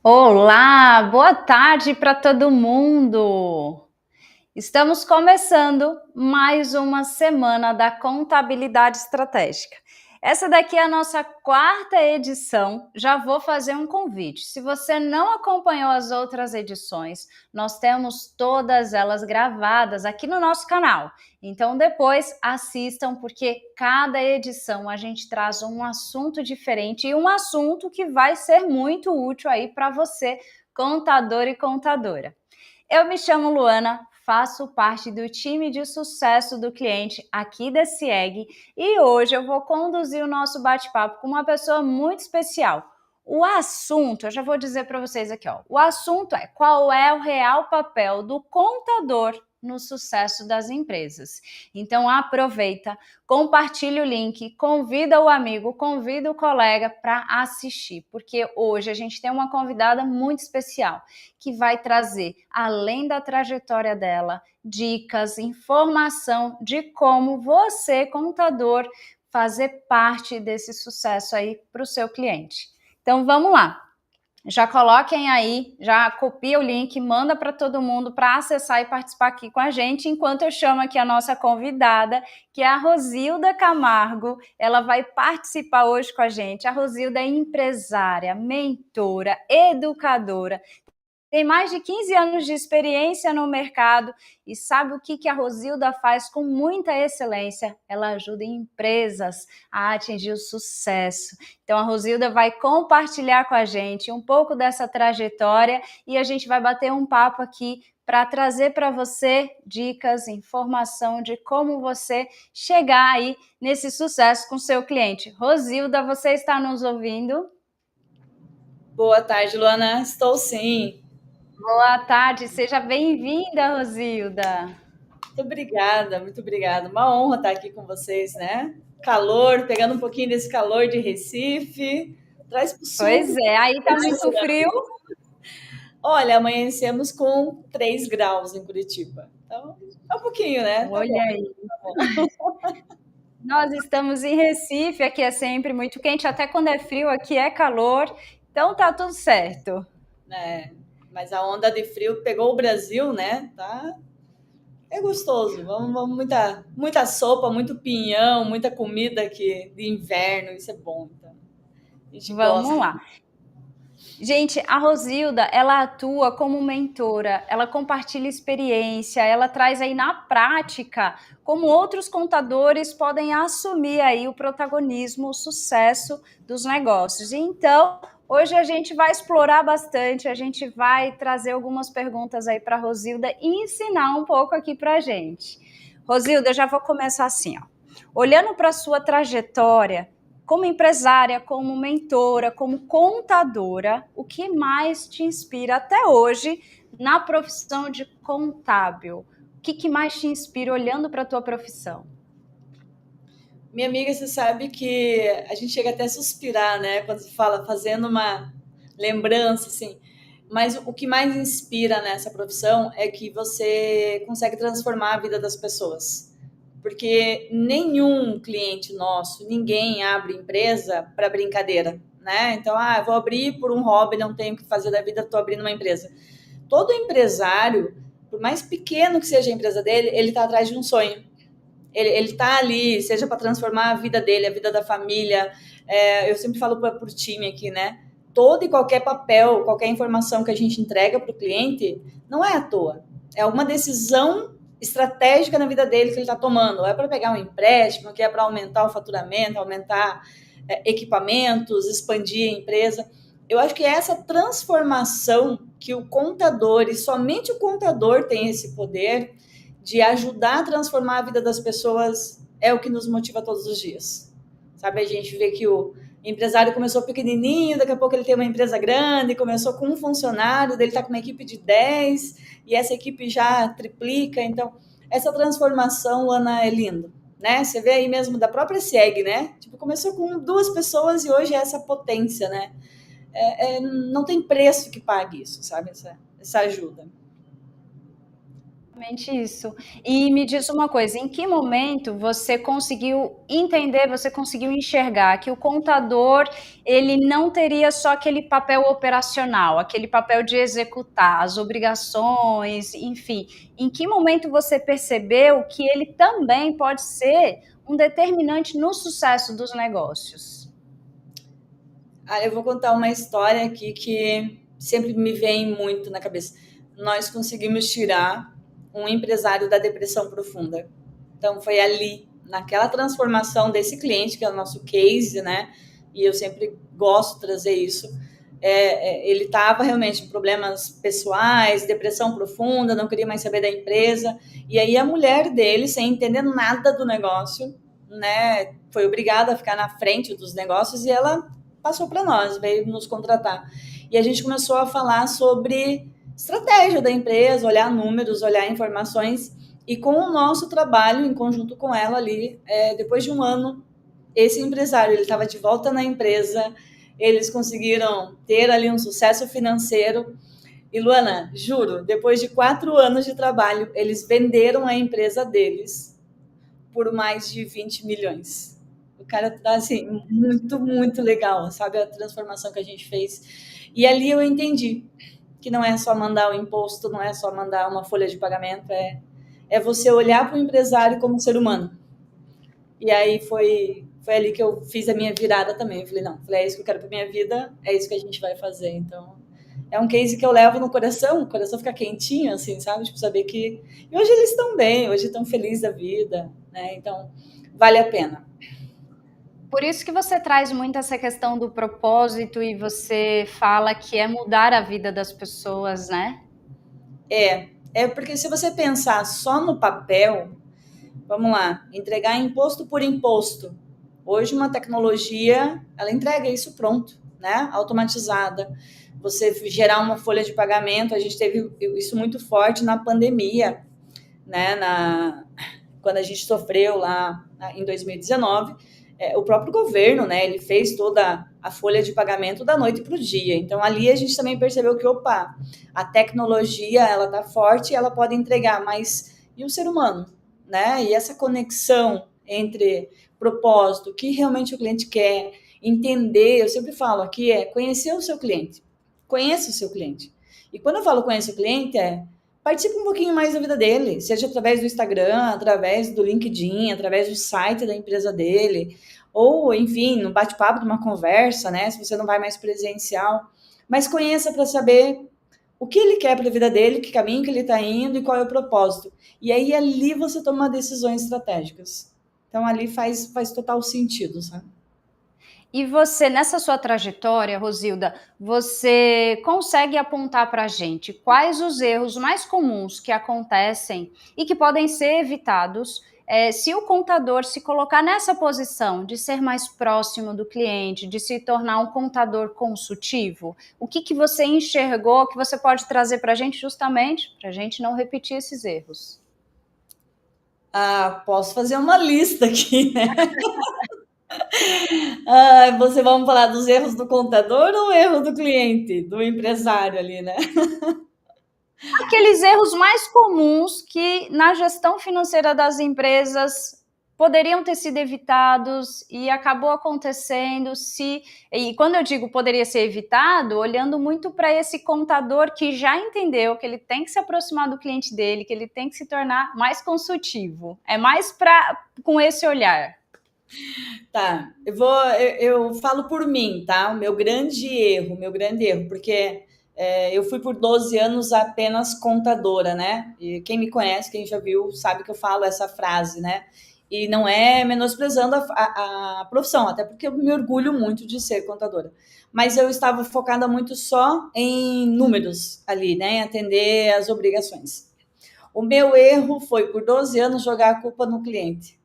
Olá, boa tarde para todo mundo. Estamos começando mais uma semana da contabilidade estratégica. Essa daqui é a nossa quarta edição. Já vou fazer um convite. Se você não acompanhou as outras edições, nós temos todas elas gravadas aqui no nosso canal. Então depois assistam, porque cada edição a gente traz um assunto diferente e um assunto que vai ser muito útil aí para você, contador e contadora. Eu me chamo Luana, faço parte do time de sucesso do cliente aqui da CIEG e hoje eu vou conduzir o nosso bate-papo com uma pessoa muito especial. O assunto, eu já vou dizer para vocês aqui, ó. O assunto é qual é o real papel do contador no sucesso das empresas. Então aproveita, compartilha o link, convida o amigo, convida o colega para assistir, porque hoje a gente tem uma convidada muito especial que vai trazer, além da trajetória dela, dicas, informação de como você, contador, fazer parte desse sucesso aí para o seu cliente. Então vamos lá. Já coloquem aí, já copia o link, manda para todo mundo para acessar e participar aqui com a gente, enquanto eu chamo aqui a nossa convidada, que é a Rosilda Camargo. Ela vai participar hoje com a gente. A Rosilda é empresária, mentora, educadora, tem mais de 15 anos de experiência no mercado e sabe o que a Rosilda faz com muita excelência? Ela ajuda empresas a atingir o sucesso. Então a Rosilda vai compartilhar com a gente um pouco dessa trajetória e a gente vai bater um papo aqui para trazer para você dicas, informação de como você chegar aí nesse sucesso com seu cliente. Rosilda, você está nos ouvindo? Boa tarde, Luana. Estou sim. Boa tarde, seja bem-vinda, Rosilda. Muito obrigada, muito obrigada. Uma honra estar aqui com vocês, né? Calor, pegando um pouquinho desse calor de Recife. Traz para o Pois sul. é, aí tá muito frio. Olha, amanhecemos com 3 graus em Curitiba. Então, é um pouquinho, né? Tá bom, Olha aí, tá bom. nós estamos em Recife, aqui é sempre muito quente, até quando é frio aqui é calor, então tá tudo certo. É, mas a onda de frio pegou o Brasil, né? Tá. É gostoso. Vamos muita sopa, muito pinhão, muita comida aqui de inverno. Isso é bom. Então, a gente gosta. Vamos lá. Gente, a Rosilda, ela atua como mentora, ela compartilha experiência, ela traz aí na prática como outros contadores podem assumir aí o protagonismo, o sucesso dos negócios. Então, hoje a gente vai explorar bastante, a gente vai trazer algumas perguntas aí para a Rosilda e ensinar um pouco aqui para a gente. Rosilda, eu já vou começar assim, ó. Olhando para a sua trajetória, como empresária, como mentora, como contadora, o que mais te inspira até hoje na profissão de contábil? O que mais te inspira olhando para a tua profissão? Minha amiga, você sabe que a gente chega até a suspirar, né? Quando se fala fazendo uma lembrança, assim. Mas o que mais inspira nessa profissão é que você consegue transformar a vida das pessoas. Porque nenhum cliente nosso, ninguém abre empresa para brincadeira, né? Então, eu vou abrir por um hobby, não tenho o que fazer da vida, estou abrindo uma empresa. Todo empresário, por mais pequeno que seja a empresa dele, ele está atrás de um sonho. Ele tá ali, seja para transformar a vida dele, a vida da família. Eu sempre falo para o time aqui, né? Todo e qualquer papel, qualquer informação que a gente entrega para o cliente, não é à toa. É alguma decisão estratégica na vida dele que ele está tomando. Ou é para pegar um empréstimo, que é para aumentar o faturamento, aumentar equipamentos, expandir a empresa. Eu acho que é essa transformação que o contador, e somente o contador tem esse poder, de ajudar a transformar a vida das pessoas é o que nos motiva todos os dias. Sabe, a gente vê que o empresário começou pequenininho, daqui a pouco ele tem uma empresa grande, começou com um funcionário, dele está com uma equipe de 10 e essa equipe já triplica. Então, essa transformação, Ana, é lindo, né? Você vê aí mesmo da própria SEG, né? Tipo, começou com 2 pessoas e hoje é essa potência, né? Não tem preço que pague isso, sabe? Essa ajuda. Exatamente isso. E me diz uma coisa, em que momento você conseguiu entender, você conseguiu enxergar que o contador, ele não teria só aquele papel operacional, aquele papel de executar as obrigações, enfim. Em que momento você percebeu que ele também pode ser um determinante no sucesso dos negócios? Eu vou contar uma história aqui que sempre me vem muito na cabeça. Nós conseguimos tirar um empresário da depressão profunda. Então, foi ali, naquela transformação desse cliente, que é o nosso case, né? E eu sempre gosto de trazer isso. Ele estava realmente com problemas pessoais, depressão profunda, não queria mais saber da empresa. E aí, a mulher dele, sem entender nada do negócio, né? Foi obrigada a ficar na frente dos negócios e ela passou para nós, veio nos contratar. E a gente começou a falar sobre estratégia da empresa, olhar números, olhar informações. E com o nosso trabalho, em conjunto com ela ali, depois de um ano, esse empresário ele estava de volta na empresa, eles conseguiram ter ali um sucesso financeiro. E Luana, juro, depois de 4 anos de trabalho, eles venderam a empresa deles por mais de 20 milhões. O cara tá assim, muito, muito legal, sabe? A transformação que a gente fez. E ali eu entendi que não é só mandar o imposto, não é só mandar uma folha de pagamento, é você olhar para o empresário como ser humano. E aí foi ali que eu fiz a minha virada também. Eu falei, não, é isso que eu quero para minha vida, é isso que a gente vai fazer. Então, é um case que eu levo no coração, o coração fica quentinho, assim, sabe? Tipo, saber que. E hoje eles estão bem, hoje estão felizes da vida, né? Então, vale a pena. Por isso que você traz muito essa questão do propósito e você fala que é mudar a vida das pessoas, né? É porque se você pensar só no papel, vamos lá, entregar imposto por imposto. Hoje uma tecnologia, ela entrega isso pronto, né? Automatizada. Você gerar uma folha de pagamento, a gente teve isso muito forte na pandemia, né? Quando a gente sofreu lá em 2019, o próprio governo, né? Ele fez toda a folha de pagamento da noite para o dia. Então ali a gente também percebeu que, opa, a tecnologia ela tá forte, e ela pode entregar, mas e o ser humano, né? E essa conexão entre propósito, o que realmente o cliente quer, entender, eu sempre falo aqui, conhecer o seu cliente. Conheça o seu cliente. E quando eu falo conheça o cliente, participe um pouquinho mais da vida dele, seja através do Instagram, através do LinkedIn, através do site da empresa dele, ou, enfim, no bate-papo de uma conversa, né? Se você não vai mais presencial. Mas conheça para saber o que ele quer para a vida dele, que caminho que ele está indo e qual é o propósito. E aí ali você toma decisões estratégicas. Então ali faz total sentido, sabe? E você, nessa sua trajetória, Rosilda, você consegue apontar para a gente quais os erros mais comuns que acontecem e que podem ser evitados se o contador se colocar nessa posição de ser mais próximo do cliente, de se tornar um contador consultivo? O que você enxergou que você pode trazer para a gente justamente para a gente não repetir esses erros? Posso fazer uma lista aqui, né? Você vamos falar dos erros do contador ou erro do cliente, do empresário ali, né? Aqueles erros mais comuns que na gestão financeira das empresas poderiam ter sido evitados e acabou acontecendo e quando eu digo poderia ser evitado, olhando muito para esse contador que já entendeu que ele tem que se aproximar do cliente dele, que ele tem que se tornar mais consultivo. É mais com esse olhar. Tá, eu falo por mim, tá? O meu grande erro, porque eu fui por 12 anos apenas contadora, né? E quem me conhece, quem já viu, sabe que eu falo essa frase, né? E não é menosprezando a profissão, até porque eu me orgulho muito de ser contadora. Mas eu estava focada muito só em números ali, né? Em atender as obrigações. O meu erro foi, por 12 anos, jogar a culpa no cliente.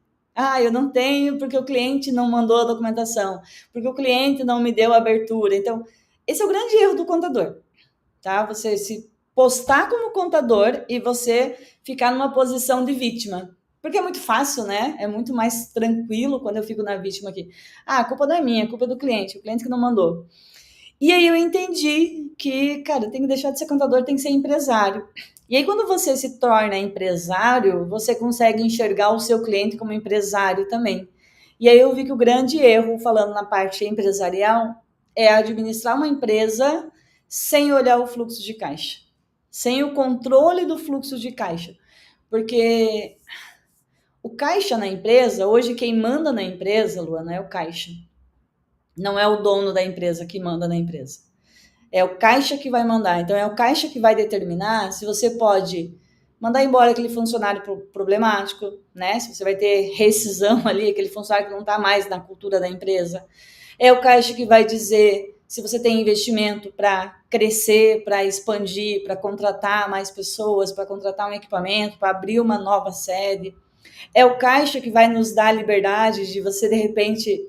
Eu não tenho porque o cliente não mandou a documentação, porque o cliente não me deu a abertura. Então, esse é o grande erro do contador, tá? Você se postar como contador e você ficar numa posição de vítima. Porque é muito fácil, né? É muito mais tranquilo quando eu fico na vítima aqui. A culpa não é minha, a culpa é do cliente, o cliente que não mandou. E aí eu entendi que, cara, tem que deixar de ser contador, tem que ser empresário. E aí, quando você se torna empresário, você consegue enxergar o seu cliente como empresário também. E aí eu vi que o grande erro, falando na parte empresarial, é administrar uma empresa sem olhar o fluxo de caixa, sem o controle do fluxo de caixa. Porque o caixa na empresa, hoje quem manda na empresa, Luana, é o caixa. Não é o dono da empresa que manda na empresa. É o caixa que vai mandar. Então, é o caixa que vai determinar se você pode mandar embora aquele funcionário problemático, né? Se você vai ter rescisão ali, aquele funcionário que não está mais na cultura da empresa. É o caixa que vai dizer se você tem investimento para crescer, para expandir, para contratar mais pessoas, para contratar um equipamento, para abrir uma nova sede. É o caixa que vai nos dar a liberdade de você, de repente,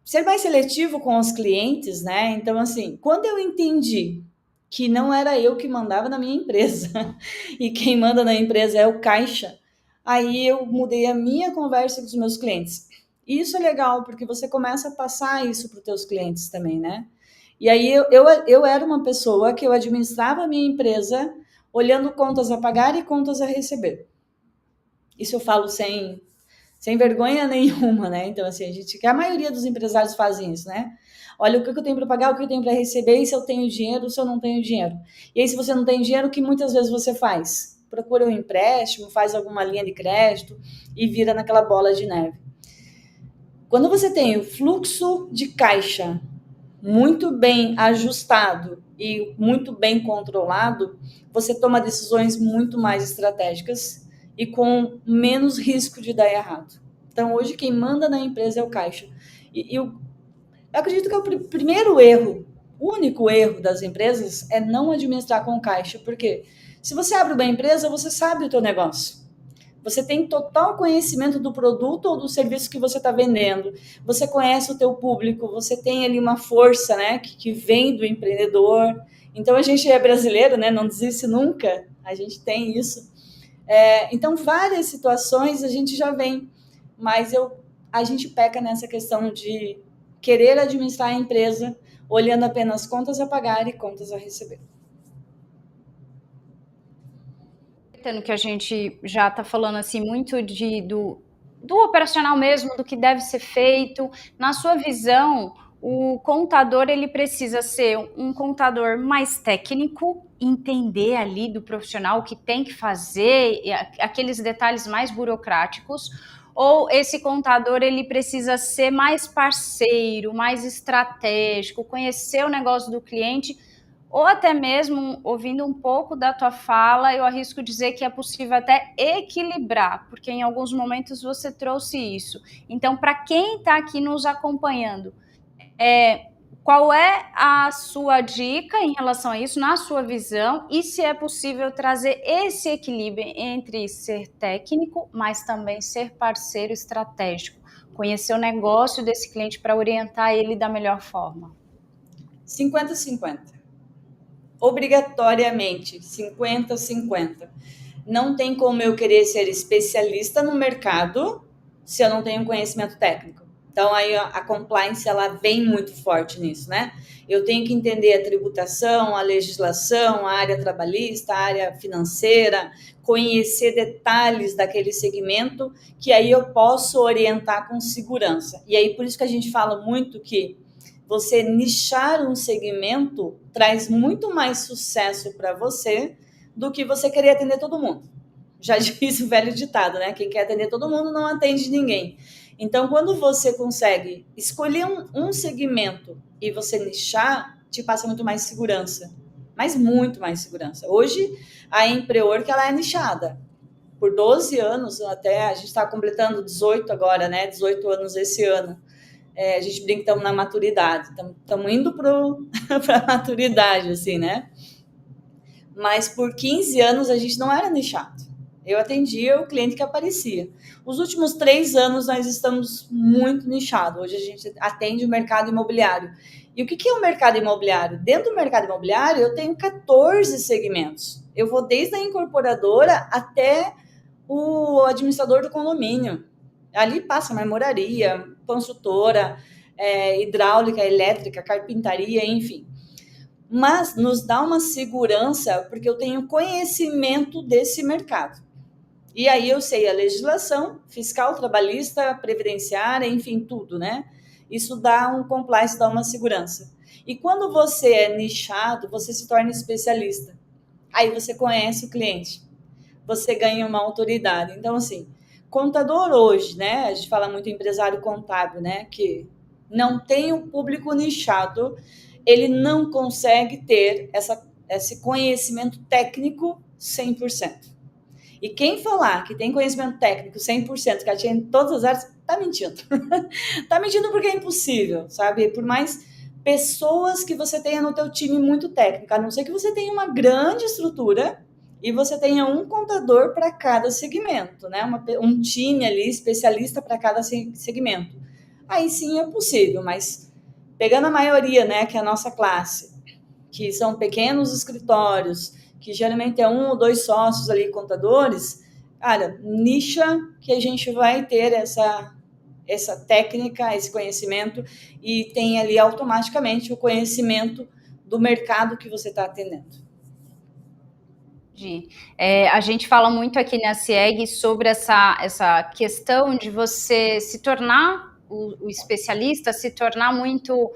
ser mais seletivo com os clientes, né? Então, assim, quando eu entendi que não era eu que mandava na minha empresa e quem manda na empresa é o caixa, aí eu mudei a minha conversa com os meus clientes. E isso é legal, porque você começa a passar isso para os teus clientes também, né? E aí eu era uma pessoa que eu administrava a minha empresa olhando contas a pagar e contas a receber. Isso eu falo sem vergonha nenhuma, né? Então, assim, a maioria dos empresários fazem isso, né? Olha o que eu tenho para pagar, o que eu tenho para receber, e se eu tenho dinheiro, se eu não tenho dinheiro. E aí, se você não tem dinheiro, o que muitas vezes você faz? Procura um empréstimo, faz alguma linha de crédito e vira naquela bola de neve. Quando você tem o fluxo de caixa muito bem ajustado e muito bem controlado, você toma decisões muito mais estratégicas e com menos risco de dar errado. Então, hoje, quem manda na empresa é o caixa. E eu acredito que é o primeiro erro, o único erro das empresas é não administrar com caixa. Porque se você abre uma empresa, você sabe o teu negócio. Você tem total conhecimento do produto ou do serviço que você está vendendo. Você conhece o teu público, você tem ali uma força, né, que vem do empreendedor. Então, a gente é brasileiro, né, não desiste nunca. A gente tem isso. Então, várias situações a gente já vem. Mas a gente peca nessa questão de querer administrar a empresa olhando apenas contas a pagar e contas a receber. Que a gente já está falando assim muito do operacional mesmo, do que deve ser feito. Na sua visão, o contador ele precisa ser um contador mais técnico, entender ali do profissional o que tem que fazer, aqueles detalhes mais burocráticos, ou esse contador ele precisa ser mais parceiro, mais estratégico, conhecer o negócio do cliente, ou até mesmo, ouvindo um pouco da tua fala, eu arrisco dizer que é possível até equilibrar, porque em alguns momentos você trouxe isso. Então, para quem está aqui nos acompanhando, qual é a sua dica em relação a isso, na sua visão, e se é possível trazer esse equilíbrio entre ser técnico, mas também ser parceiro estratégico, conhecer o negócio desse cliente para orientar ele da melhor forma? 50-50. Obrigatoriamente, 50-50. Não tem como eu querer ser especialista no mercado se eu não tenho conhecimento técnico. Então, aí a compliance, ela vem muito forte nisso, né? Eu tenho que entender a tributação, a legislação, a área trabalhista, a área financeira, conhecer detalhes daquele segmento, que aí eu posso orientar com segurança. E aí, por isso que a gente fala muito que você nichar um segmento traz muito mais sucesso para você do que você querer atender todo mundo. Já disse o velho ditado, né? Quem quer atender todo mundo não atende ninguém. Então, quando você consegue escolher um segmento e você nichar, te passa muito mais segurança. Mas muito mais segurança. Hoje, a Empreor, que ela é nichada. Por 12 anos, até a gente está completando 18 agora, né? 18 anos esse ano. A gente brinca que estamos na maturidade, estamos indo para a maturidade, assim, né? Mas por 15 anos a gente não era nichado. Eu atendia o cliente que aparecia. Os últimos 3 anos nós estamos muito nichados. Hoje a gente atende o mercado imobiliário. E o que é o mercado imobiliário? Dentro do mercado imobiliário eu tenho 14 segmentos. Eu vou desde a incorporadora até o administrador do condomínio. Ali passa marmoraria, consultora, hidráulica, elétrica, carpintaria, enfim. Mas nos dá uma segurança porque eu tenho conhecimento desse mercado. E aí eu sei a legislação fiscal, trabalhista, previdenciária, enfim, tudo, né? Isso dá um compliance, dá uma segurança. E quando você é nichado, você se torna especialista. Aí você conhece o cliente, você ganha uma autoridade. Então, assim, contador hoje, né? A gente fala muito empresário contábil, né? Que não tem um público nichado, ele não consegue ter esse conhecimento técnico 100%. E quem falar que tem conhecimento técnico 100%, que atinge em todas as áreas, tá mentindo. Tá mentindo porque é impossível, sabe? Por mais pessoas que você tenha no teu time muito técnico, a não ser que você tenha uma grande estrutura e você tenha um contador para cada segmento, né? Um time ali especialista para cada segmento. Aí sim é possível, mas pegando a maioria, né, que é a nossa classe, que são pequenos escritórios, que geralmente é um ou dois sócios ali, contadores, cara, nicha que a gente vai ter essa técnica, esse conhecimento, e tem ali automaticamente o conhecimento do mercado que você está atendendo. A gente fala muito aqui na CIEG sobre essa questão de você se tornar o especialista, se tornar muito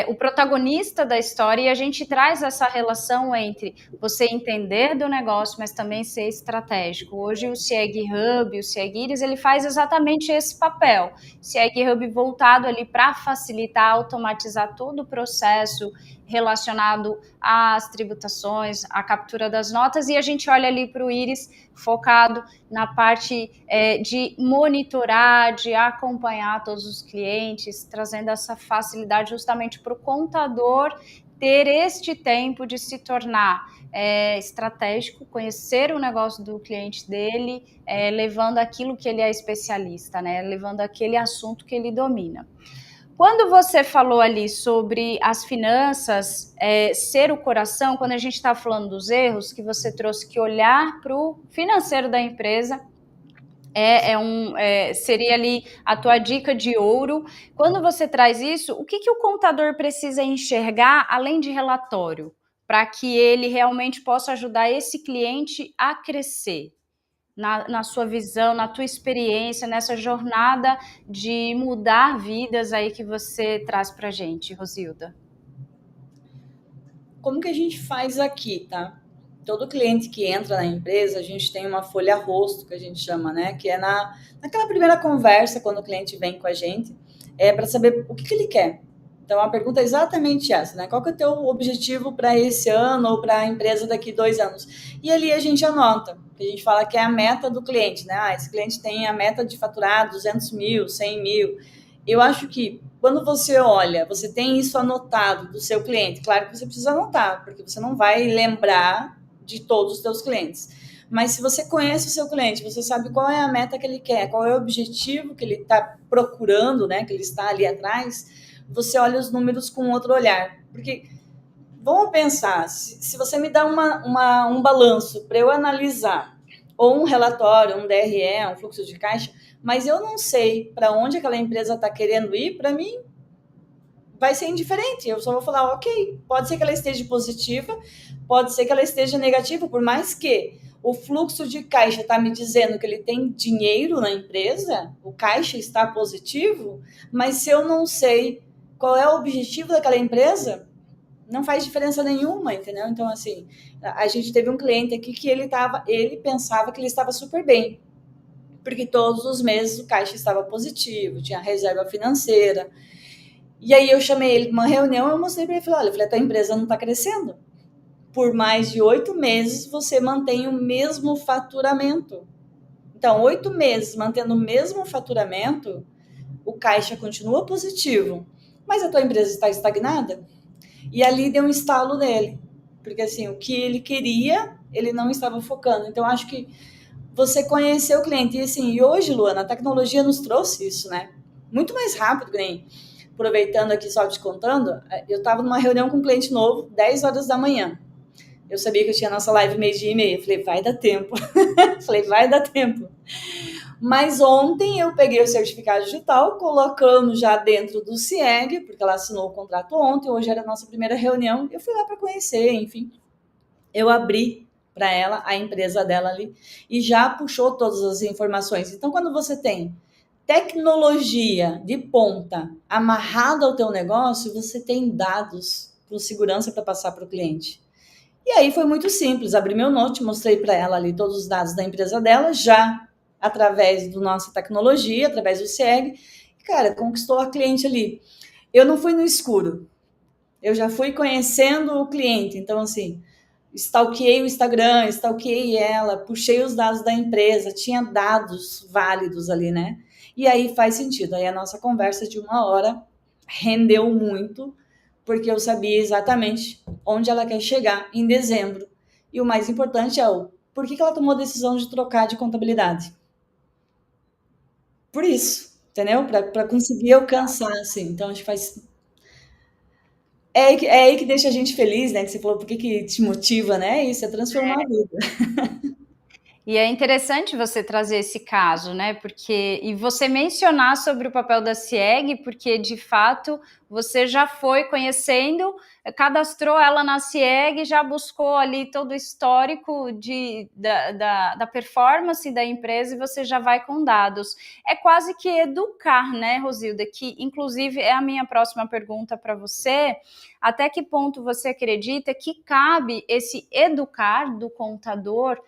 o protagonista da história, e a gente traz essa relação entre você entender do negócio, mas também ser estratégico. Hoje o CIEG Hub, o CIEG Iris, ele faz exatamente esse papel. CIEG Hub voltado ali para facilitar, automatizar todo o processo relacionado às tributações, à captura das notas, e a gente olha ali para o Iris focado na parte de monitorar, de acompanhar todos os clientes, trazendo essa facilidade justamente para o contador ter este tempo de se tornar estratégico, conhecer o negócio do cliente dele, levando aquilo que ele é especialista, né? Levando aquele assunto que ele domina. Quando você falou ali sobre as finanças ser o coração, quando a gente está falando dos erros, que você trouxe que olhar para o financeiro da empresa seria ali a tua dica de ouro. Quando você traz isso, o que o contador precisa enxergar além de relatório, para que ele realmente possa ajudar esse cliente a crescer? Na sua visão, na tua experiência, nessa jornada de mudar vidas aí que você traz para a gente, Rosilda? Como que a gente faz aqui, tá? Todo cliente que entra na empresa, a gente tem uma folha rosto, que a gente chama, né? Que é naquela primeira conversa, quando o cliente vem com a gente, para saber o que ele quer. Então, a pergunta é exatamente essa, né? Qual que é o teu objetivo para esse ano ou para a empresa daqui 2 anos? E ali a gente anota, que a gente fala que é a meta do cliente, né? Esse cliente tem a meta de faturar 200 mil, 100 mil. Eu acho que quando você olha, você tem isso anotado do seu cliente, claro que você precisa anotar, porque você não vai lembrar de todos os seus clientes. Mas se você conhece o seu cliente, você sabe qual é a meta que ele quer, qual é o objetivo que ele está procurando, né? Que ele está ali atrás, você olha os números com outro olhar. Porque, vamos pensar, se você me dá um balanço para eu analisar, ou um relatório, um DRE, um fluxo de caixa, mas eu não sei para onde aquela empresa está querendo ir, para mim vai ser indiferente. Eu só vou falar, ok, pode ser que ela esteja positiva, pode ser que ela esteja negativa, por mais que o fluxo de caixa está me dizendo que ele tem dinheiro na empresa, o caixa está positivo, mas se eu não sei qual é o objetivo daquela empresa, não faz diferença nenhuma, entendeu? Então, assim, a gente teve um cliente aqui que ele pensava que ele estava super bem, porque todos os meses o caixa estava positivo, tinha reserva financeira. E aí eu chamei ele para uma reunião, eu mostrei para ele, falei, a tua empresa não está crescendo. Por mais de 8 meses você mantém o mesmo faturamento. Então, 8 meses mantendo o mesmo faturamento, o caixa continua positivo, mas a tua empresa está estagnada. E ali deu um estalo nele, porque assim, o que ele queria, ele não estava focando. Então, acho que você conhecer o cliente. E assim, e hoje, Luana, a tecnologia nos trouxe isso, né? Muito mais rápido, que nem aproveitando aqui, só te contando, eu estava numa reunião com um cliente novo, 10 horas da manhã. Eu sabia que eu tinha nossa live 12h30. Falei, vai dar tempo. Mas ontem eu peguei o certificado digital, colocamos já dentro do CIEG, porque ela assinou o contrato ontem, hoje era a nossa primeira reunião, eu fui lá para conhecer, enfim. Eu abri para ela a empresa dela ali e já puxou todas as informações. Então, quando você tem tecnologia de ponta amarrada ao teu negócio, você tem dados com segurança para passar para o cliente. E aí foi muito simples, abri meu note, mostrei para ela ali todos os dados da empresa dela, já através da nossa tecnologia, através do CIEG, cara, conquistou a cliente ali. Eu não fui no escuro, eu já fui conhecendo o cliente, então assim, stalkeei o Instagram, stalkeei ela, puxei os dados da empresa, tinha dados válidos ali, né? E aí faz sentido, aí a nossa conversa de 1 hora rendeu muito, porque eu sabia exatamente onde ela quer chegar em dezembro. E o mais importante é o por que ela tomou a decisão de trocar de contabilidade. Por isso, entendeu? Para conseguir alcançar, assim. Então, acho que faz. É aí que deixa a gente feliz, né? Que você falou, por que te motiva, né? Isso, é transformar a vida. E é interessante você trazer esse caso, né? Porque e você mencionar sobre o papel da CIEG, porque de fato você já foi conhecendo, cadastrou ela na CIEG, já buscou ali todo o histórico da performance da empresa e você já vai com dados. É quase que educar, né, Rosilda? Que inclusive é a minha próxima pergunta para você. Até que ponto você acredita que cabe esse educar do contador?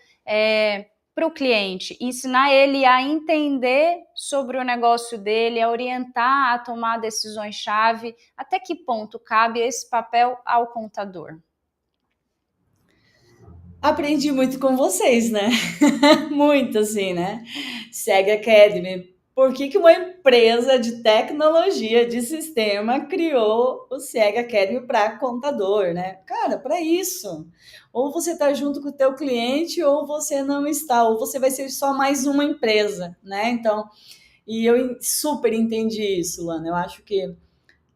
Para o cliente, ensinar ele a entender sobre o negócio dele, a orientar a tomar decisões-chave, até que ponto cabe esse papel ao contador? Aprendi muito com vocês, né? Muito, assim, né? SEG Academy. Por que uma empresa de tecnologia de sistema criou o SEG Academy para contador, né? Cara, para isso. Ou você está junto com o teu cliente ou você não está, ou você vai ser só mais uma empresa, né? Então, e eu super entendi isso, Lana. Eu acho que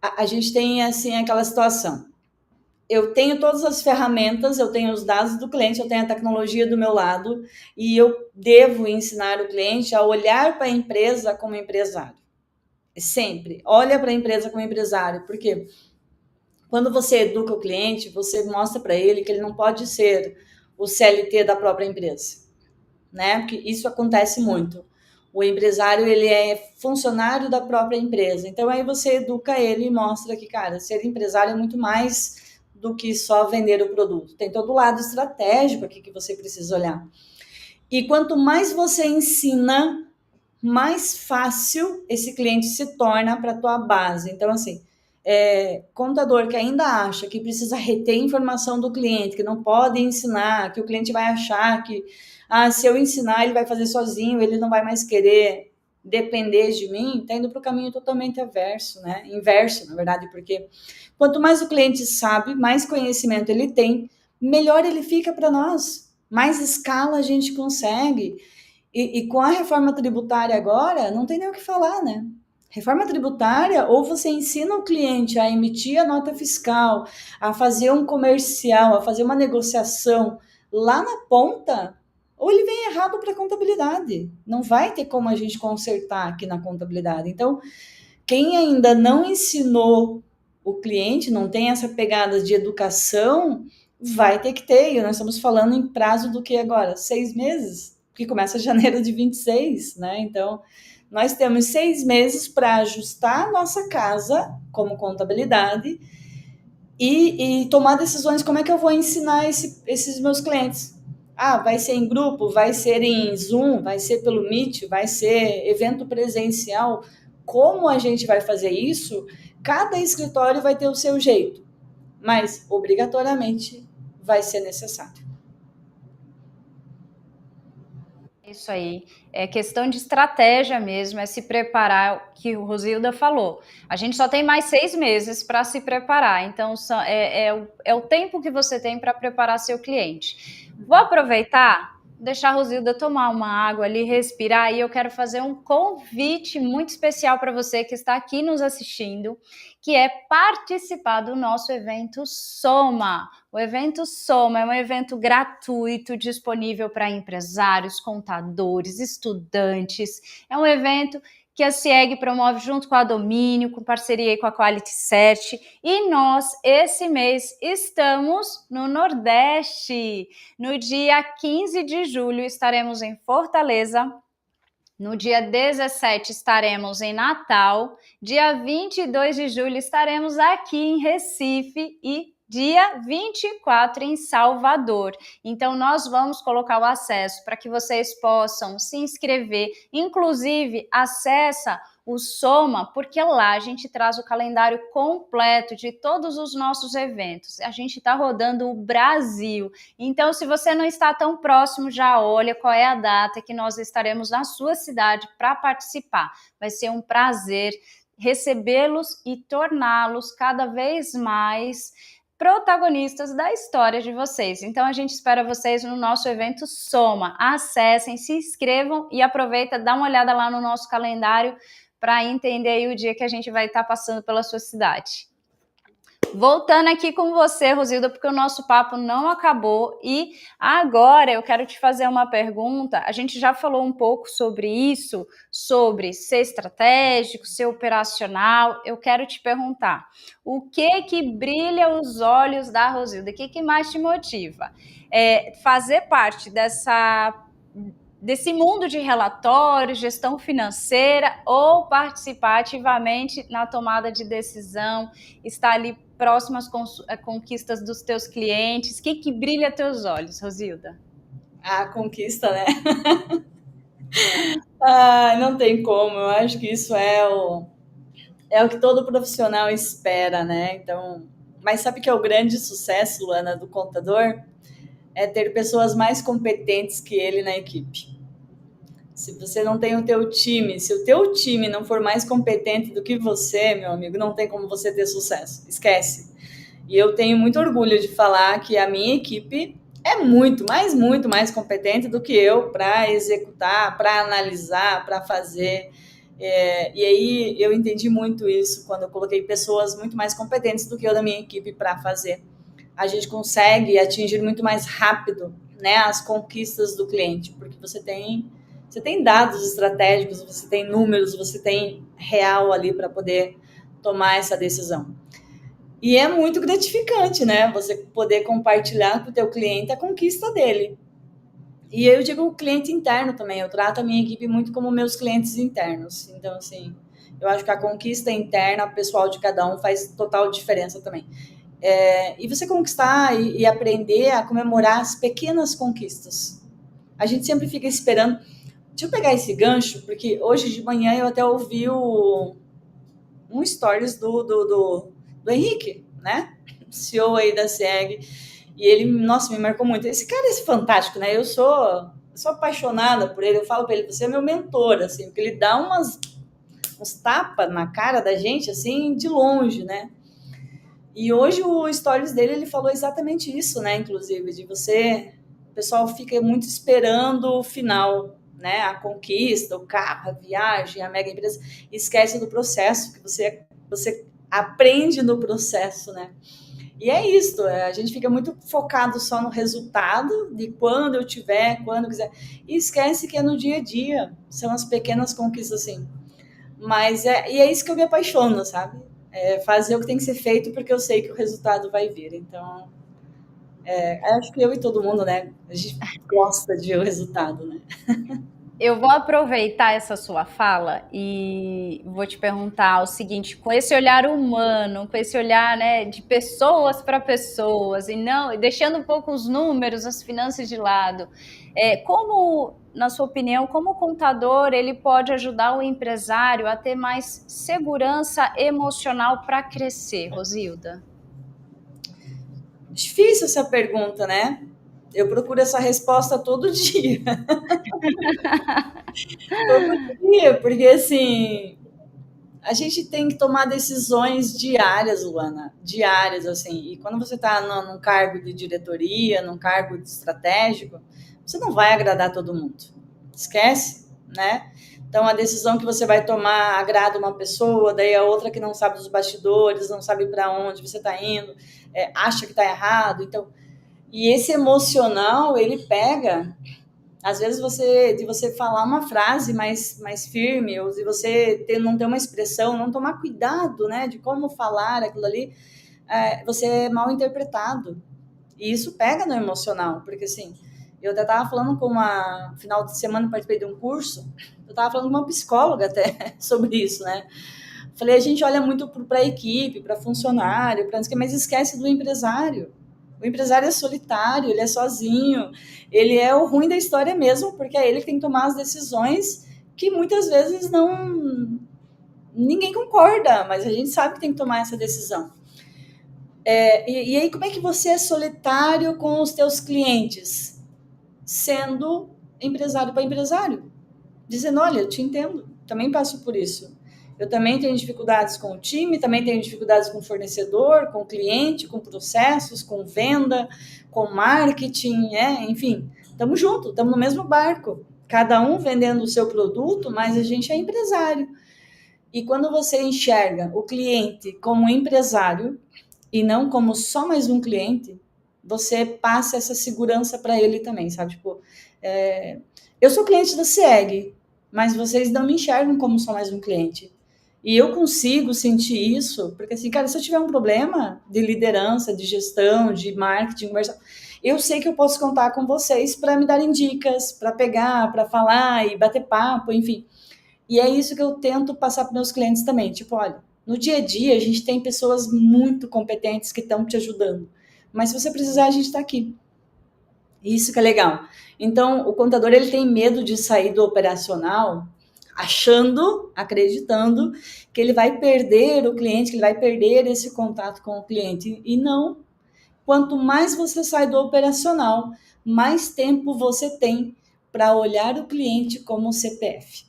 a gente tem, assim, aquela situação. Eu tenho todas as ferramentas, eu tenho os dados do cliente, eu tenho a tecnologia do meu lado e eu devo ensinar o cliente a olhar para a empresa como empresário. Sempre. Olha para a empresa como empresário, porque quando você educa o cliente, você mostra para ele que ele não pode ser o CLT da própria empresa, né? Porque isso acontece muito. O empresário, ele é funcionário da própria empresa. Então aí você educa ele e mostra que, cara, ser empresário é muito mais do que só vender o produto. Tem todo o lado estratégico aqui que você precisa olhar. E quanto mais você ensina, mais fácil esse cliente se torna para a tua base. Então, assim, contador que ainda acha que precisa reter informação do cliente, que não pode ensinar, que o cliente vai achar que se eu ensinar ele vai fazer sozinho, ele não vai mais querer depender de mim, está indo para o caminho totalmente averso, né? Inverso, na verdade, porque quanto mais o cliente sabe, mais conhecimento ele tem, melhor ele fica para nós, mais escala a gente consegue. E com a reforma tributária agora, não tem nem o que falar, né? Reforma tributária, ou você ensina o cliente a emitir a nota fiscal, a fazer um comercial, a fazer uma negociação lá na ponta, ou ele vem errado para a contabilidade. Não vai ter como a gente consertar aqui na contabilidade. Então, quem ainda não ensinou o cliente, não tem essa pegada de educação, vai ter que ter. E nós estamos falando em prazo do que agora? 6 meses? Porque começa janeiro de 26, né? Então, nós temos 6 meses para ajustar a nossa casa como contabilidade e tomar decisões. Como é que eu vou ensinar esses meus clientes? Vai ser em grupo, vai ser em Zoom, vai ser pelo Meet, vai ser evento presencial. Como a gente vai fazer isso? Cada escritório vai ter o seu jeito, mas obrigatoriamente vai ser necessário. Isso aí, é questão de estratégia mesmo, é se preparar, o que o Rosilda falou. A gente só tem mais 6 meses para se preparar, então é o tempo que você tem para preparar seu cliente. Vou aproveitar, deixar a Rosilda tomar uma água ali, respirar, e eu quero fazer um convite muito especial para você que está aqui nos assistindo, que é participar do nosso evento Soma. O evento Soma é um evento gratuito, disponível para empresários, contadores, estudantes. É um evento que a CIEG promove junto com a Domínio, com parceria com a Quality Search, e nós, esse mês, estamos no Nordeste. No dia 15 de julho estaremos em Fortaleza, no dia 17 estaremos em Natal, dia 22 de julho estaremos aqui em Recife e dia 24 em Salvador. Então, nós vamos colocar o acesso para que vocês possam se inscrever. Inclusive, acessa o Soma, porque lá a gente traz o calendário completo de todos os nossos eventos. A gente está rodando o Brasil. Então, se você não está tão próximo, já olha qual é a data que nós estaremos na sua cidade para participar. Vai ser um prazer recebê-los e torná-los cada vez mais protagonistas da história de vocês. Então, a gente espera vocês no nosso evento Soma. Acessem, se inscrevam e aproveita, dá uma olhada lá no nosso calendário para entender aí o dia que a gente vai estar passando pela sua cidade. Voltando aqui com você, Rosilda, porque o nosso papo não acabou e agora eu quero te fazer uma pergunta. A gente já falou um pouco sobre isso, sobre ser estratégico, ser operacional. Eu quero te perguntar, o que brilha os olhos da Rosilda? O que mais te motiva? Fazer parte desse mundo de relatórios, gestão financeira, ou participar ativamente na tomada de decisão, estar ali próximo às conquistas dos teus clientes? O que brilha teus olhos, Rosilda? A conquista, né? Não tem como. Eu acho que isso é o que todo profissional espera, né? Então, mas sabe que é o grande sucesso, Luana, do contador? É ter pessoas mais competentes que ele na equipe. Se você não tem o teu time, se o teu time não for mais competente do que você, meu amigo, não tem como você ter sucesso. Esquece. E eu tenho muito orgulho de falar que a minha equipe é muito mais competente do que eu para executar, para analisar, para fazer. E aí eu entendi muito isso quando eu coloquei pessoas muito mais competentes do que eu da minha equipe para fazer. A gente consegue atingir muito mais rápido, né, as conquistas do cliente, porque você tem dados estratégicos, você tem números, você tem real ali para poder tomar essa decisão. E é muito gratificante, né? Você poder compartilhar com o teu cliente a conquista dele. E eu digo o cliente interno também. Eu trato a minha equipe muito como meus clientes internos. Então, assim, eu acho que a conquista interna, pessoal de cada um, faz total diferença também. E você conquistar e aprender a comemorar as pequenas conquistas. A gente sempre fica esperando. Deixa eu pegar esse gancho, porque hoje de manhã eu até ouvi um stories do Henrique, né? CEO aí da SEG. E ele, nossa, me marcou muito. Esse cara é fantástico, né? Eu sou apaixonada por ele. Eu falo para ele, você é meu mentor, assim, porque ele dá uns tapas na cara da gente, assim, de longe, né? E hoje o stories dele, ele falou exatamente isso, né? Inclusive, de você... O pessoal fica muito esperando o final, né? A conquista, o carro, a viagem, a mega empresa. E esquece do processo, que você aprende no processo, né? E é isso, a gente fica muito focado só no resultado, de quando eu tiver, quando eu quiser. E esquece que é no dia a dia, são as pequenas conquistas, assim. Mas e é isso que eu me apaixono, sabe? Fazer o que tem que ser feito, porque eu sei que o resultado vai vir. Então, acho que eu e todo mundo, né? A gente gosta de ver o resultado, né? Eu vou aproveitar essa sua fala e vou te perguntar o seguinte, com esse olhar humano, com esse olhar, né, de pessoas para pessoas, e não deixando um pouco os números, as finanças de lado, como, na sua opinião, como o contador ele pode ajudar o empresário a ter mais segurança emocional para crescer, Rosilda? Difícil essa pergunta, né? Eu procuro essa resposta todo dia. Todo dia, porque assim, A gente tem que tomar decisões diárias, Luana, diárias, assim. E quando você está num cargo de diretoria, num cargo de estratégico, você não vai agradar todo mundo. Esquece, né? Então, a decisão que você vai tomar agrada uma pessoa, daí a outra que não sabe dos bastidores, não sabe para onde você está indo, acha que está errado. Então, e esse emocional, ele pega. Às vezes de você falar uma frase mais firme, ou de você não ter uma expressão, não tomar cuidado, né, de como falar aquilo ali, você é mal interpretado. E isso pega no emocional, porque assim, eu até estava falando com uma, final de semana participei de um curso, eu estava falando com uma psicóloga até sobre isso, né? Falei, a gente olha muito para a equipe, para funcionário, mas esquece do empresário. O empresário é solitário, ele é sozinho, ele é o ruim da história mesmo, porque é ele que tem que tomar as decisões que muitas vezes ninguém concorda, mas a gente sabe que tem que tomar essa decisão. E aí, como é que você é solitário com os teus clientes? Sendo empresário para empresário. Dizendo, olha, eu te entendo, também passo por isso. Eu também tenho dificuldades com o time, também tenho dificuldades com o fornecedor, com o cliente, com processos, com venda, com marketing, enfim. Estamos juntos, estamos no mesmo barco. Cada um vendendo o seu produto, mas a gente é empresário. E quando você enxerga o cliente como empresário e não como só mais um cliente, você passa essa segurança para ele também, sabe? Tipo, eu sou cliente da CIEG, mas vocês não me enxergam como só mais um cliente. E eu consigo sentir isso, porque assim, cara, se eu tiver um problema de liderança, de gestão, de marketing, eu sei que eu posso contar com vocês para me darem dicas, para pegar, para falar e bater papo, enfim. E é isso que eu tento passar para meus clientes também. Tipo, olha, no dia a dia a gente tem pessoas muito competentes que estão te ajudando. Mas se você precisar, a gente está aqui. Isso que é legal. Então, o contador ele tem medo de sair do operacional acreditando que ele vai perder o cliente, que ele vai perder esse contato com o cliente. E não. Quanto mais você sai do operacional, mais tempo você tem para olhar o cliente como CPF.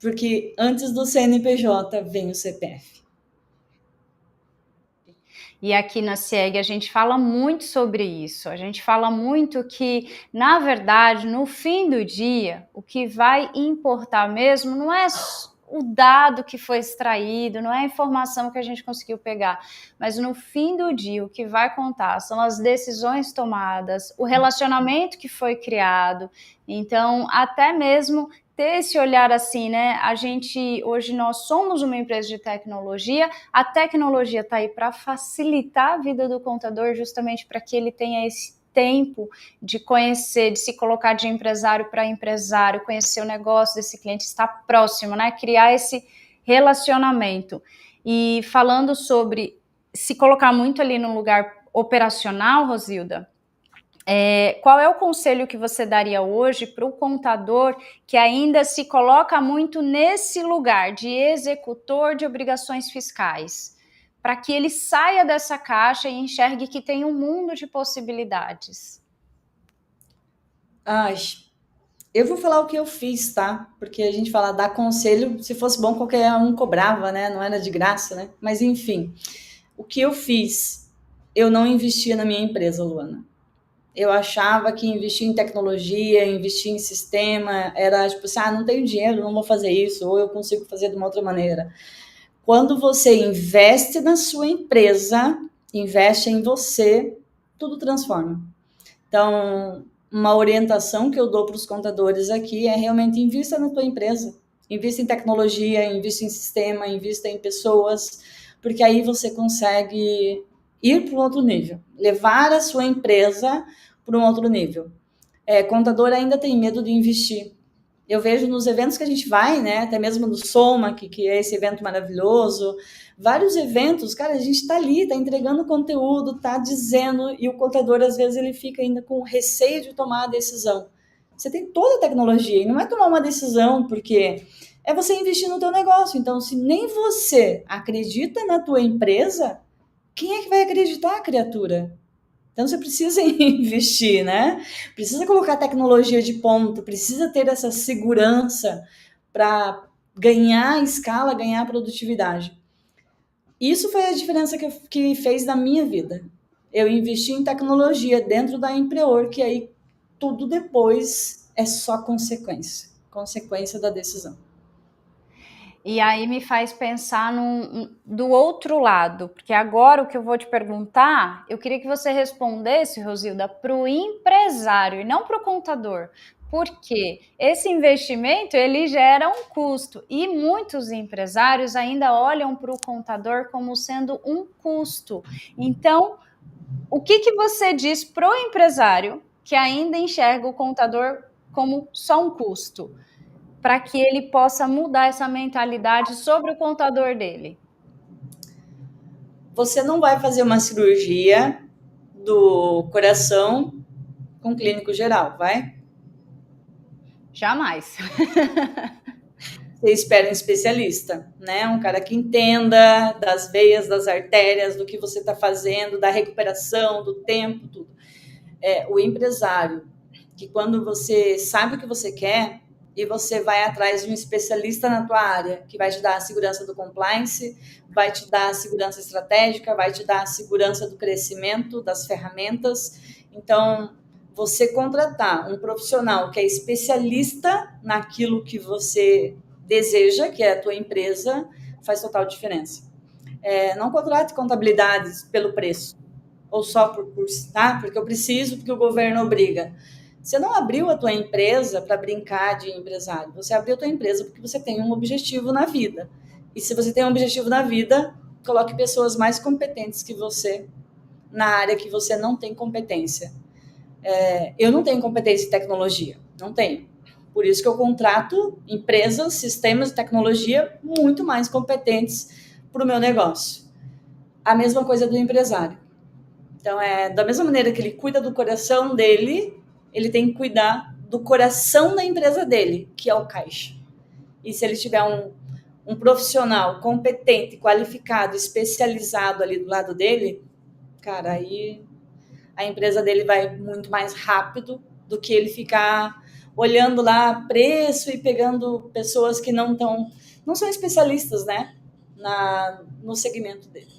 Porque antes do CNPJ vem o CPF. E aqui na CIEG a gente fala muito sobre isso. A gente fala muito que, na verdade, no fim do dia, o que vai importar mesmo não é o dado que foi extraído, não é a informação que a gente conseguiu pegar, mas no fim do dia o que vai contar são as decisões tomadas, o relacionamento que foi criado. Então, até mesmo ter esse olhar assim, né? Hoje nós somos uma empresa de tecnologia, a tecnologia está aí para facilitar a vida do contador, justamente para que ele tenha esse tempo de conhecer, de se colocar de empresário para empresário, conhecer o negócio desse cliente, estar próximo, né? Criar esse relacionamento. E falando sobre se colocar muito ali no lugar operacional, Rosilda, qual é o conselho que você daria hoje para o contador que ainda se coloca muito nesse lugar de executor de obrigações fiscais, para que ele saia dessa caixa e enxergue que tem um mundo de possibilidades? Eu vou falar o que eu fiz, tá? Porque a gente fala dar conselho, se fosse bom qualquer um cobrava, né? Não era de graça, né? Mas enfim, o que eu fiz? Eu não investia na minha empresa, Luana. Eu achava que investir em tecnologia, investir em sistema, era tipo assim, não tenho dinheiro, não vou fazer isso, ou eu consigo fazer de uma outra maneira. Quando você investe na sua empresa, investe em você, tudo transforma. Então, uma orientação que eu dou para os contadores aqui é realmente invista na tua empresa, invista em tecnologia, invista em sistema, invista em pessoas, porque aí você consegue ir para um outro nível, levar a sua empresa para um outro nível. Contador ainda tem medo de investir. Eu vejo nos eventos que a gente vai, né, até mesmo do Soma, que é esse evento maravilhoso, vários eventos, cara, a gente está ali, está entregando conteúdo, está dizendo, e o contador, às vezes, ele fica ainda com receio de tomar a decisão. Você tem toda a tecnologia, e não é tomar uma decisão, porque é você investir no teu negócio. Então, se nem você acredita na tua empresa, quem é que vai acreditar, criatura? Então, você precisa investir, né? Precisa colocar tecnologia de ponta, precisa ter essa segurança para ganhar escala, ganhar produtividade. Isso foi a diferença que fez na minha vida. Eu investi em tecnologia dentro da Empreor, que aí tudo depois é só consequência da decisão. E aí me faz pensar do outro lado, porque agora o que eu vou te perguntar, eu queria que você respondesse, Rosilda, para o empresário e não para o contador. Porque esse investimento, ele gera um custo e muitos empresários ainda olham para o contador como sendo um custo. Então, o que você diz para o empresário que ainda enxerga o contador como só um custo, para que ele possa mudar essa mentalidade sobre o contador dele? Você não vai fazer uma cirurgia do coração com clínico geral, vai? Jamais. Você espera um especialista, né? Um cara que entenda das veias, das artérias, do que você está fazendo, da recuperação, do tempo, tudo. O empresário, que quando você sabe o que você quer e você vai atrás de um especialista na tua área, que vai te dar a segurança do compliance, vai te dar a segurança estratégica, vai te dar a segurança do crescimento, das ferramentas. Então, você contratar um profissional que é especialista naquilo que você deseja, que é a tua empresa, faz total diferença. Não contrate contabilidades pelo preço, ou só porque eu preciso, porque o governo obriga. Você não abriu a tua empresa para brincar de empresário, você abriu a tua empresa porque você tem um objetivo na vida. E se você tem um objetivo na vida, coloque pessoas mais competentes que você na área que você não tem competência. Eu não tenho competência em tecnologia, não tenho. Por isso que eu contrato empresas, sistemas de tecnologia muito mais competentes para o meu negócio. A mesma coisa do empresário. Então, da mesma maneira que ele cuida do coração dele, ele tem que cuidar do coração da empresa dele, que é o caixa. E se ele tiver um profissional competente, qualificado, especializado ali do lado dele, cara, aí a empresa dele vai muito mais rápido do que ele ficar olhando lá preço e pegando pessoas que não são especialistas, né, no segmento dele.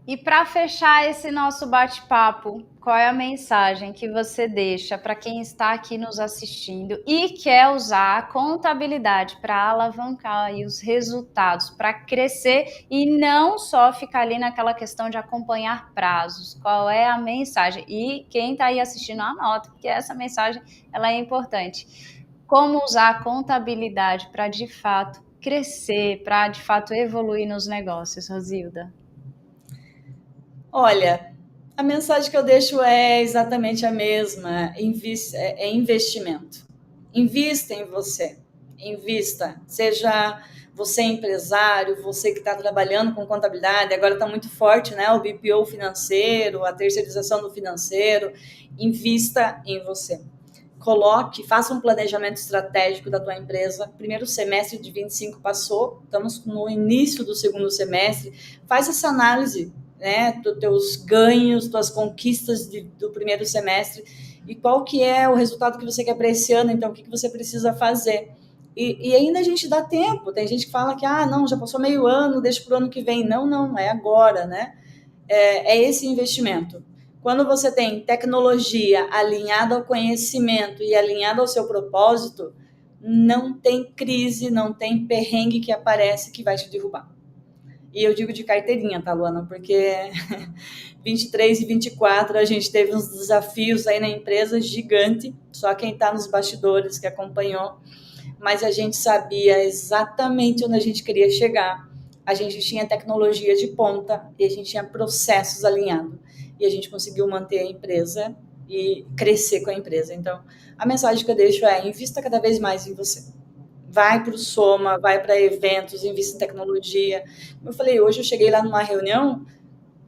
E para fechar esse nosso bate-papo, qual é a mensagem que você deixa para quem está aqui nos assistindo e quer usar a contabilidade para alavancar aí os resultados, para crescer e não só ficar ali naquela questão de acompanhar prazos? Qual é a mensagem? E quem está aí assistindo, anota, porque essa mensagem ela é importante. Como usar a contabilidade para, de fato, crescer, para, de fato, evoluir nos negócios, Rosilda? Olha, a mensagem que eu deixo é exatamente a mesma: é investimento. Invista em você, invista. Seja você empresário, você que está trabalhando com contabilidade, agora está muito forte, né? O BPO financeiro, a terceirização do financeiro. Invista em você. Faça um planejamento estratégico da tua empresa. Primeiro semestre de 25 passou, estamos no início do segundo semestre. Faz essa análise, né, dos teus ganhos, tuas conquistas do primeiro semestre e qual que é o resultado que você quer para esse ano, então o que você precisa fazer. E ainda a gente dá tempo, tem gente que fala que, não, já passou meio ano, deixa para o ano que vem. Não, é agora, né? É esse investimento. Quando você tem tecnologia alinhada ao conhecimento e alinhada ao seu propósito, não tem crise, não tem perrengue que aparece que vai te derrubar. E eu digo de carteirinha, tá, Luana? Porque 23 e 24 a gente teve uns desafios aí na empresa gigante, só quem está nos bastidores que acompanhou, mas a gente sabia exatamente onde a gente queria chegar. A gente tinha tecnologia de ponta e a gente tinha processos alinhados. E a gente conseguiu manter a empresa e crescer com a empresa. Então, a mensagem que eu deixo é: invista cada vez mais em você. Vai para o Soma, vai para eventos, invista em tecnologia. Como eu falei, hoje eu cheguei lá numa reunião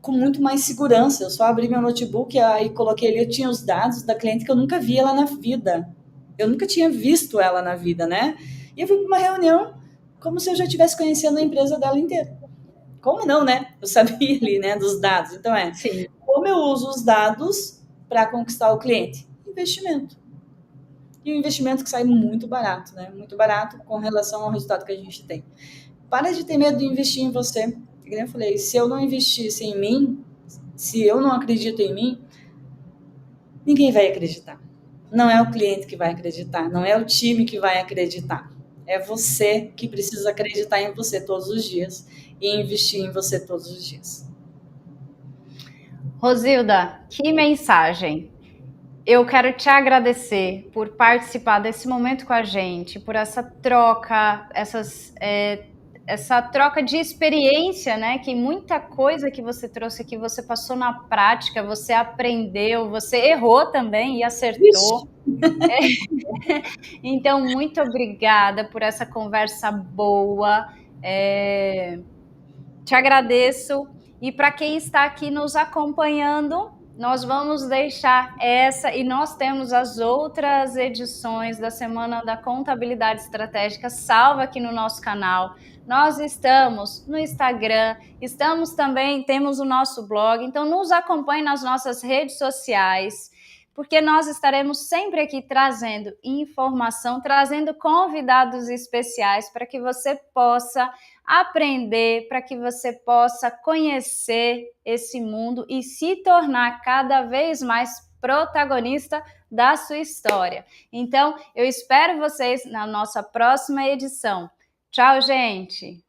com muito mais segurança. Eu só abri meu notebook e coloquei ali, eu tinha os dados da cliente que eu nunca vi ela na vida. Eu nunca tinha visto ela na vida, né? E eu fui para uma reunião como se eu já estivesse conhecendo a empresa dela inteira. Como não, né? Eu sabia ali, né, dos dados. Então, como eu uso os dados para conquistar o cliente? Investimento. e um investimento que sai muito barato, né? Muito barato com relação ao resultado que a gente tem. Para de ter medo de investir em você. Como eu falei, se eu não investisse em mim, se eu não acredito em mim, ninguém vai acreditar. Não é o cliente que vai acreditar, não é o time que vai acreditar. É você que precisa acreditar em você todos os dias e investir em você todos os dias. Rosilda, que mensagem! Eu quero te agradecer por participar desse momento com a gente, por essa troca, essa troca de experiência, né? Que muita coisa que você trouxe aqui, você passou na prática, você aprendeu, você errou também e acertou. Então, muito obrigada por essa conversa boa. Te agradeço. E para quem está aqui nos acompanhando, nós vamos deixar essa e nós temos as outras edições da Semana da Contabilidade Estratégica salva aqui no nosso canal. Nós estamos no Instagram, estamos também, temos o nosso blog, então nos acompanhe nas nossas redes sociais, porque nós estaremos sempre aqui trazendo informação, trazendo convidados especiais para que você possa aprender, para que você possa conhecer esse mundo e se tornar cada vez mais protagonista da sua história. Então, eu espero vocês na nossa próxima edição. Tchau, gente!